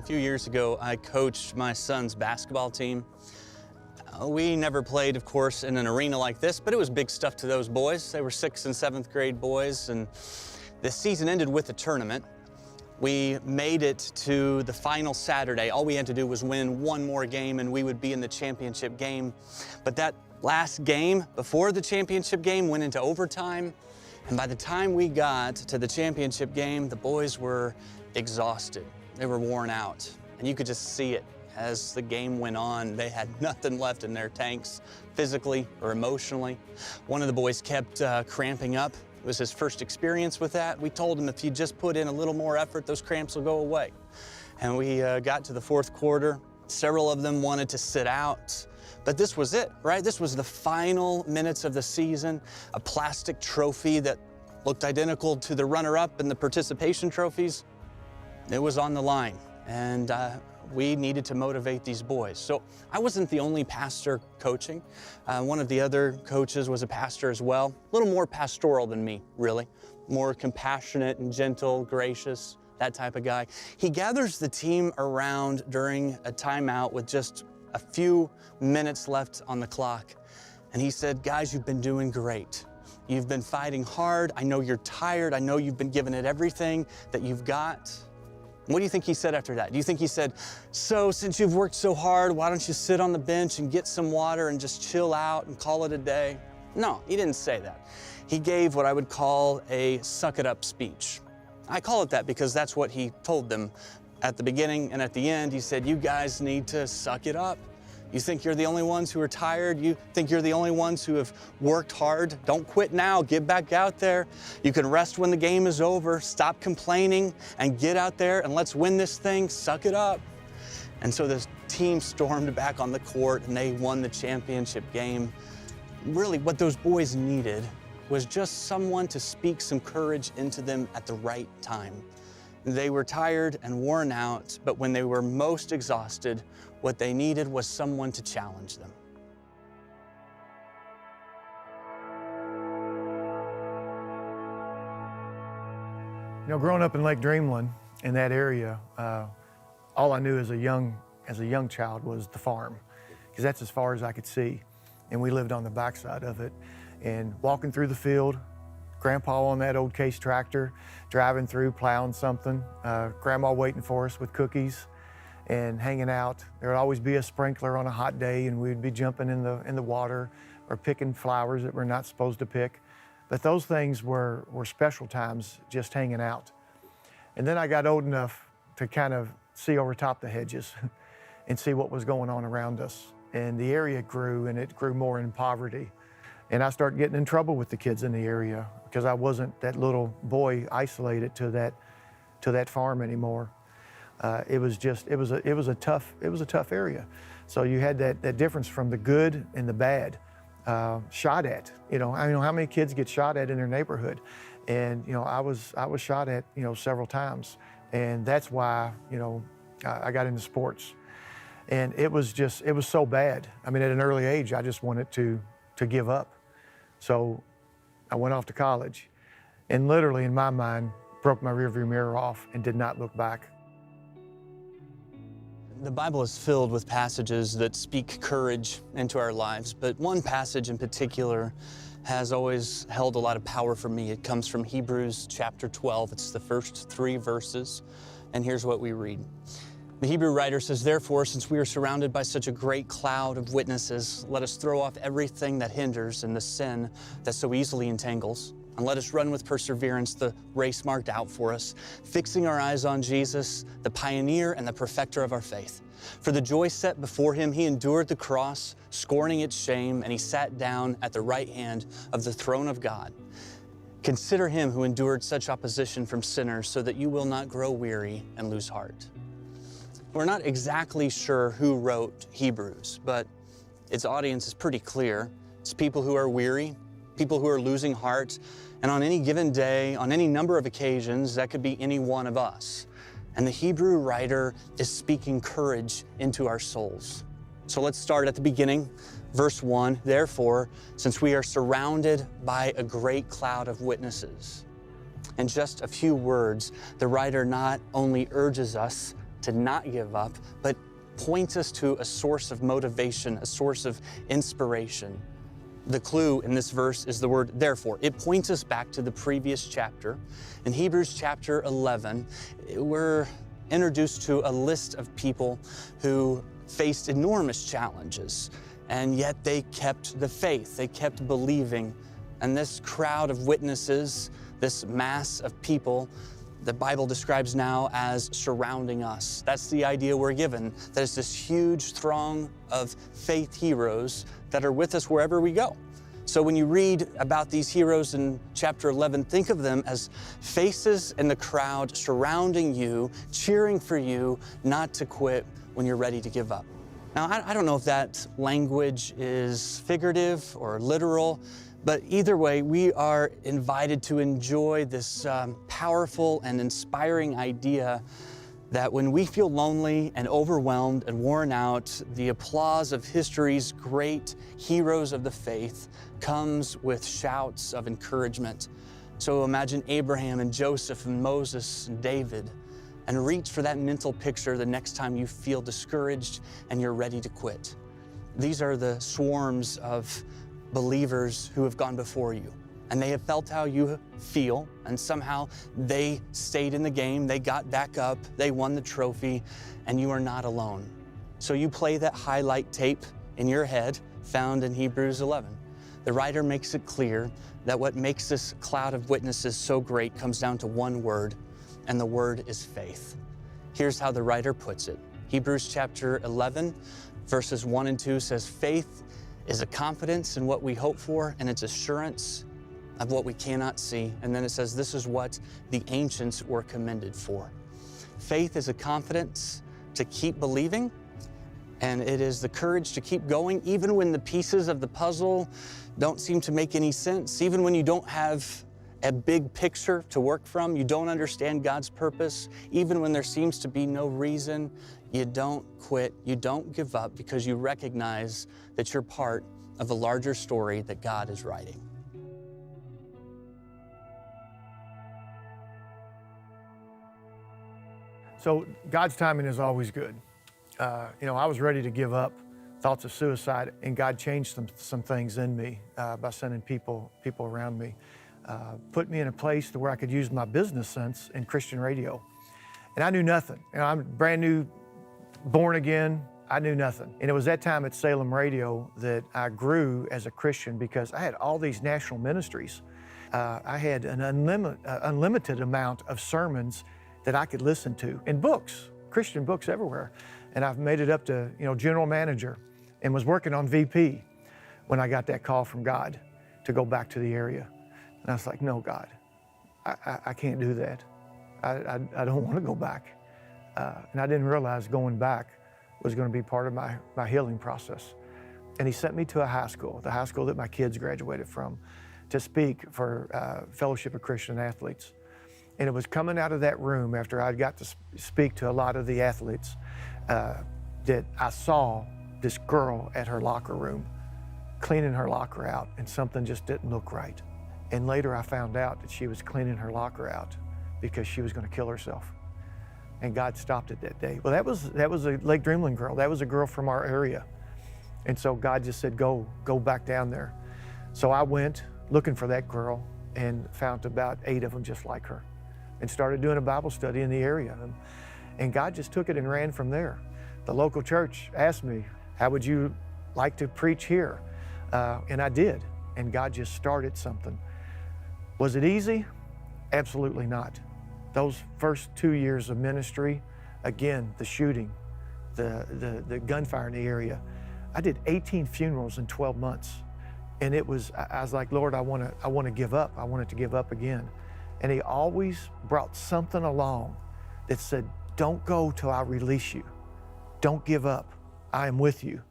A few years ago, I coached my son's basketball team. We never played, of course, in an arena like this, but it was big stuff to those boys. They were 6th and 7th grade boys, and the season ended with a tournament. We made it to the final Saturday. All we had to do was win one more game, and we would be in the championship game. But that last game, before the championship game, went into overtime. And by the time we got to the championship game, the boys were exhausted. They were worn out. And you could just see it as the game went on. They had nothing left in their tanks, physically or emotionally. One of the boys kept cramping up. It was his first experience with that. We told him if you just put in a little more effort, those cramps will go away. And we got to the 4th quarter. Several of them wanted to sit out. But this was it, right? This was the final minutes of the season. A plastic trophy that looked identical to the runner-up and the participation trophies. It was on the line, and we needed to motivate these boys. So I wasn't the only pastor coaching. One of the other coaches was a pastor as well. A little more pastoral than me, really. More compassionate and gentle, gracious, that type of guy. He gathers the team around during a timeout with just a few minutes left on the clock. And he said, guys, you've been doing great. You've been fighting hard. I know you're tired. I know you've been giving it everything that you've got. What do you think he said after that? Do you think he said, so since you've worked so hard, why don't you sit on the bench and get some water and just chill out and call it a day? No, he didn't say that. He gave what I would call a suck it up speech. I call it that because that's what he told them at the beginning and at the end. He said, you guys need to suck it up. You think you're the only ones who are tired? You think you're the only ones who have worked hard? Don't quit now, get back out there. You can rest when the game is over. Stop complaining and get out there and let's win this thing, suck it up. And so the team stormed back on the court and they won the championship game. Really what those boys needed was just someone to speak some courage into them at the right time. They were tired and worn out, but when they were most exhausted, what they needed was someone to challenge them. You know, growing up in Lake Dreamland, in that area, all I knew as a young child was the farm, because that's as far as I could see. And we lived on the backside of it. And walking through the field, Grandpa on that old Case tractor, driving through, plowing something, Grandma waiting for us with cookies and hanging out. There would always be a sprinkler on a hot day and we'd be jumping in the water or picking flowers that we're not supposed to pick. But those things were special times, just hanging out. And then I got old enough to kind of see over top the hedges and see what was going on around us. And the area grew, and it grew more in poverty. And I started getting in trouble with the kids in the area because I wasn't that little boy isolated to that farm anymore. It was a tough area. So you had that difference from the good and the bad, shot at. You know, I know how many kids get shot at in their neighborhood, and you know I was shot at several times, and that's why I got into sports. And it was so bad. I mean, at an early age, I just wanted to give up. So I went off to college and literally in my mind broke my rearview mirror off and did not look back. The Bible is filled with passages that speak courage into our lives, but one passage in particular has always held a lot of power for me. It comes from Hebrews chapter 12. It's the first 3 verses, and here's what we read. The Hebrew writer says, therefore, since we are surrounded by such a great cloud of witnesses, let us throw off everything that hinders and the sin that so easily entangles, and let us run with perseverance the race marked out for us, fixing our eyes on Jesus, the pioneer and the perfecter of our faith. For the joy set before him, he endured the cross, scorning its shame, and he sat down at the right hand of the throne of God. Consider him who endured such opposition from sinners so that you will not grow weary and lose heart. We're not exactly sure who wrote Hebrews, but its audience is pretty clear. It's people who are weary, people who are losing heart, and on any given day, on any number of occasions, that could be any one of us. And the Hebrew writer is speaking courage into our souls. So let's start at the beginning, verse 1. Therefore, since we are surrounded by a great cloud of witnesses. In just a few words, the writer not only urges us to not give up, but points us to a source of motivation, a source of inspiration. The clue in this verse is the word therefore. It points us back to the previous chapter. In Hebrews chapter 11, we're introduced to a list of people who faced enormous challenges, and yet they kept the faith, they kept believing. And this crowd of witnesses, this mass of people, the Bible describes now as surrounding us. That's the idea we're given, that it's this huge throng of faith heroes that are with us wherever we go. So when you read about these heroes in chapter 11, think of them as faces in the crowd surrounding you, cheering for you not to quit when you're ready to give up. Now, I don't know if that language is figurative or literal, but either way, we are invited to enjoy this powerful and inspiring idea that when we feel lonely and overwhelmed and worn out, the applause of history's great heroes of the faith comes with shouts of encouragement. So imagine Abraham and Joseph and Moses and David, and reach for that mental picture the next time you feel discouraged and you're ready to quit. These are the swarms of believers who have gone before you, and they have felt how you feel, and somehow they stayed in the game, they got back up, they won the trophy, and you are not alone. So you play that highlight tape in your head found in Hebrews 11. The writer makes it clear that what makes this cloud of witnesses so great comes down to one word, and the word is faith. Here's how the writer puts it. Hebrews chapter 11, verses 1 and 2 says, faith is a confidence in what we hope for, and it's assurance of what we cannot see. And then it says, this is what the ancients were commended for. Faith is a confidence to keep believing, and it is the courage to keep going, even when the pieces of the puzzle don't seem to make any sense, even when you don't have a big picture to work from, you don't understand God's purpose, even when there seems to be no reason. You don't quit, you don't give up, because you recognize that you're part of the larger story that God is writing. So God's timing is always good. I was ready to give up, thoughts of suicide, and God changed some things in me by sending people around me. Put me in a place to where I could use my business sense in Christian radio. And I knew nothing. I'm brand new, born again, I knew nothing. And it was that time at Salem Radio that I grew as a Christian, because I had all these national ministries. I had an unlimited amount of sermons that I could listen to, and books, Christian books everywhere. And I've made it up to general manager, and was working on VP when I got that call from God to go back to the area. And I was like, no, God, I can't do that. I don't want to go back. And I didn't realize going back was going to be part of my healing process. And he sent me to a high school, the high school that my kids graduated from, to speak for Fellowship of Christian Athletes. And it was coming out of that room after I got to speak to a lot of the athletes that I saw this girl at her locker room cleaning her locker out, and something just didn't look right. And later I found out that she was cleaning her locker out because she was going to kill herself. And God stopped it that day. Well, that was a Lake Dreamland girl. That was a girl from our area. And so God just said, go back down there. So I went looking for that girl and found about 8 of them just like her, and started doing a Bible study in the area. And God just took it and ran from there. The local church asked me, how would you like to preach here? And I did. And God just started something. Was it easy? Absolutely not. Those first 2 years of ministry, again, the shooting, the gunfire in the area, I did 18 funerals in 12 months. And I was like, Lord, I want to give up. I wanted to give up again. And he always brought something along that said, don't go till I release you. Don't give up. I am with you.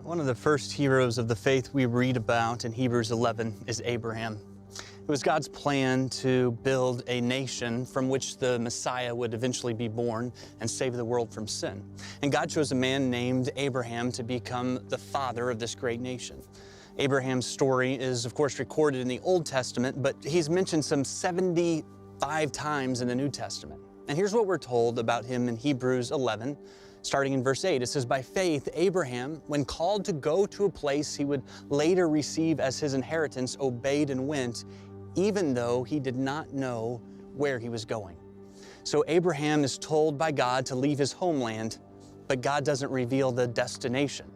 One of the first heroes of the faith we read about in Hebrews 11 is Abraham. It was God's plan to build a nation from which the Messiah would eventually be born and save the world from sin. And God chose a man named Abraham to become the father of this great nation. Abraham's story is, of course, recorded in the Old Testament, but he's mentioned some 75 times in the New Testament. And here's what we're told about him in Hebrews 11, starting in verse 8. It says, "By faith, Abraham, when called to go to a place he would later receive as his inheritance, obeyed and went, even though he did not know where he was going." So Abraham is told by God to leave his homeland, but God doesn't reveal the destination.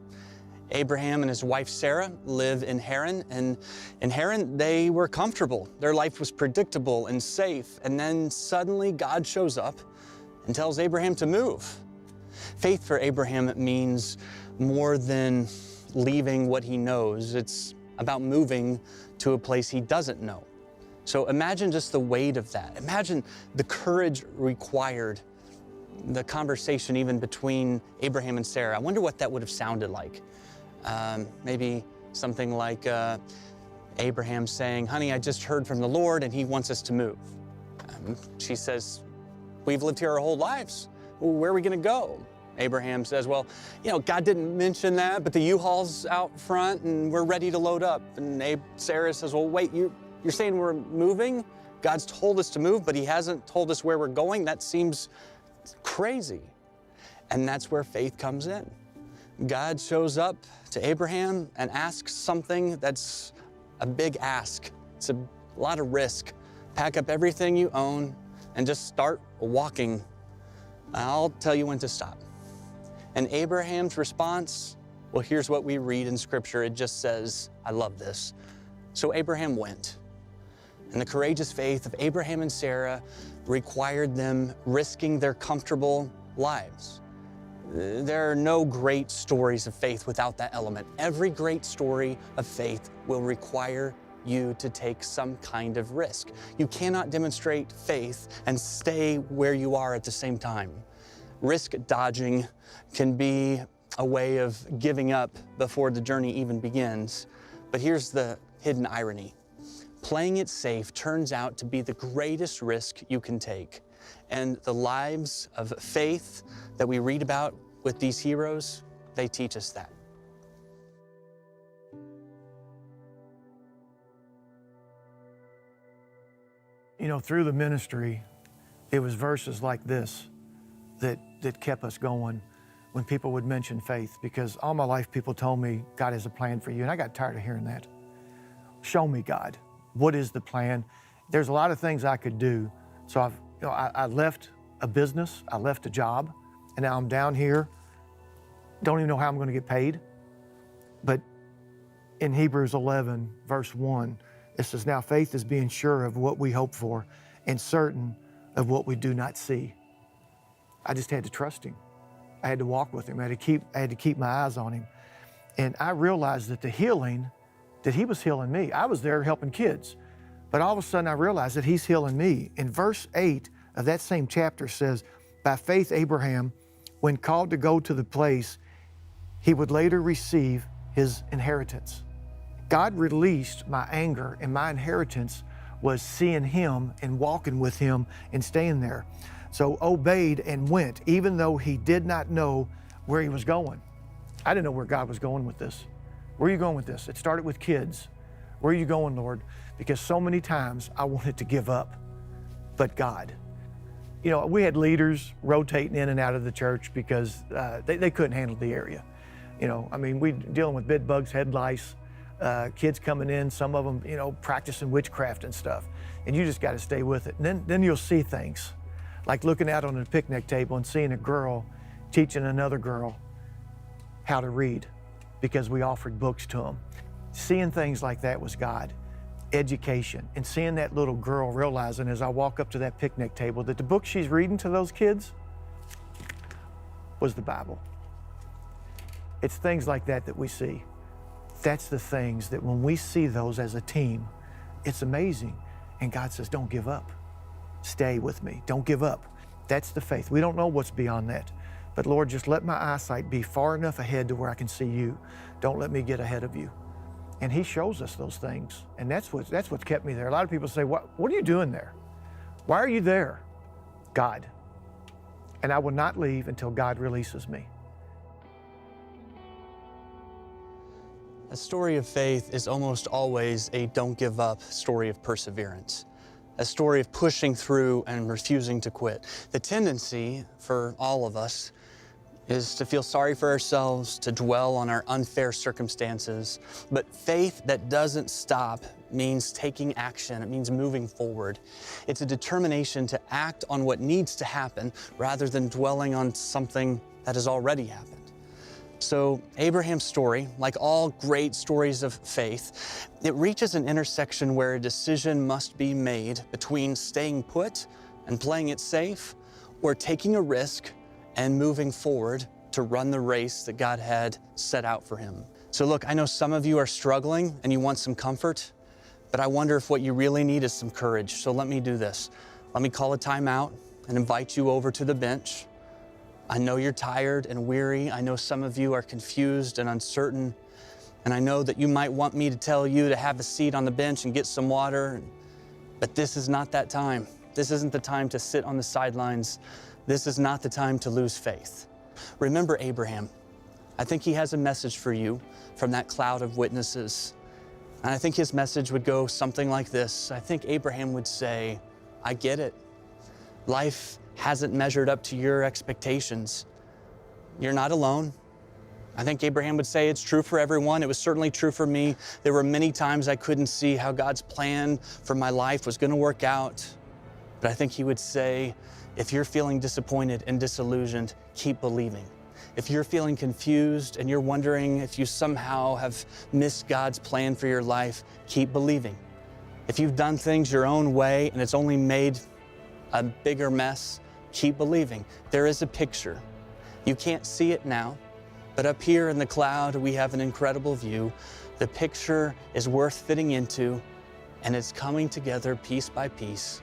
Abraham and his wife Sarah live in Haran, and in Haran they were comfortable. Their life was predictable and safe, and then suddenly God shows up and tells Abraham to move. Faith for Abraham means more than leaving what he knows. It's about moving to a place he doesn't know. So imagine just the weight of that. Imagine the courage required, the conversation even between Abraham and Sarah. I wonder what that would have sounded like. Maybe something like Abraham saying, "Honey, I just heard from the Lord and he wants us to move." She says, "We've lived here our whole lives. Where are we going to go?" Abraham says, "Well, God didn't mention that, but the U-Haul's out front and we're ready to load up." And Sarah says, "Well, wait, you're saying we're moving? God's told us to move, but he hasn't told us where we're going? That seems crazy." And that's where faith comes in. God shows up to Abraham and asks something that's a big ask. It's a lot of risk. Pack up everything you own and just start walking. I'll tell you when to stop. And Abraham's response, well, here's what we read in Scripture. It just says, I love this. So Abraham went. And the courageous faith of Abraham and Sarah required them risking their comfortable lives. There are no great stories of faith without that element. Every great story of faith will require you to take some kind of risk. You cannot demonstrate faith and stay where you are at the same time. Risk dodging can be a way of giving up before the journey even begins. But here's the hidden irony. Playing it safe turns out to be the greatest risk you can take. And the lives of faith that we read about with these heroes, they teach us that. Through the ministry, it was verses like this that kept us going when people would mention faith, because all my life people told me, God has a plan for you, and I got tired of hearing that. Show me, God. What is the plan? There's a lot of things I could do. So I left a business, I left a job, and now I'm down here. Don't even know how I'm going to get paid. But in Hebrews 11, verse 1, it says, "Now faith is being sure of what we hope for and certain of what we do not see." I just had to trust him. I had to walk with him. I had to keep my eyes on him. And I realized that the healing, that he was healing me. I was there helping kids. But all of a sudden I realized that he's healing me. In verse 8 of that same chapter says, "By faith Abraham, when called to go to the place he would later receive his inheritance." God released my anger, and my inheritance was seeing him and walking with him and staying there. So obeyed and went, even though he did not know where he was going. I didn't know where God was going with this. Where are you going with this? It started with kids. Where are you going, Lord? Because so many times I wanted to give up, but God. We had leaders rotating in and out of the church because they couldn't handle the area. We dealing with bed bugs, head lice, kids coming in, some of them, practicing witchcraft and stuff. And you just got to stay with it. And then you'll see things like looking out on a picnic table and seeing a girl teaching another girl how to read because we offered books to them. Seeing things like that was God. Education, and seeing that little girl realizing as I walk up to that picnic table that the book she's reading to those kids was the Bible. It's things like that that we see. That's the things that when we see those as a team, it's amazing. And God says, don't give up. Stay with me. Don't give up. That's the faith. We don't know what's beyond that. But Lord, just let my eyesight be far enough ahead to where I can see you. Don't let me get ahead of you. And he shows us those things. And that's what's kept me there. A lot of people say, what are you doing there? Why are you there? God. And I will not leave until God releases me. A story of faith is almost always a don't give up story of perseverance. a story of pushing through and refusing to quit. The tendency for all of us is to feel sorry for ourselves, to dwell on our unfair circumstances. But faith that doesn't stop means taking action. It means moving forward. It's a determination to act on what needs to happen rather than dwelling on something that has already happened. So Abraham's story, like all great stories of faith, it reaches an intersection where a decision must be made between staying put and playing it safe, or taking a risk and moving forward to run the race that God had set out for him. So look, I know some of you are struggling and you want some comfort, but I wonder if what you really need is some courage. So let me do this. Let me call a timeout and invite you over to the bench. I know you're tired and weary. I know some of you are confused and uncertain. And I know that you might want me to tell you to have a seat on the bench and get some water, but this is not that time. This isn't the time to sit on the sidelines. This is not the time to lose faith. Remember Abraham. I think he has a message for you from that cloud of witnesses. And I think his message would go something like this. I think Abraham would say, I get it. Life hasn't measured up to your expectations. You're not alone. I think Abraham would say it's true for everyone. It was certainly true for me. There were many times I couldn't see how God's plan for my life was going to work out. But I think he would say, if you're feeling disappointed and disillusioned, keep believing. If you're feeling confused and you're wondering if you somehow have missed God's plan for your life, keep believing. If you've done things your own way and it's only made a bigger mess, keep believing. There is a picture. You can't see it now, but up here in the cloud, we have an incredible view. The picture is worth fitting into, and it's coming together piece by piece.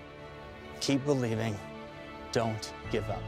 Keep believing. Don't give up.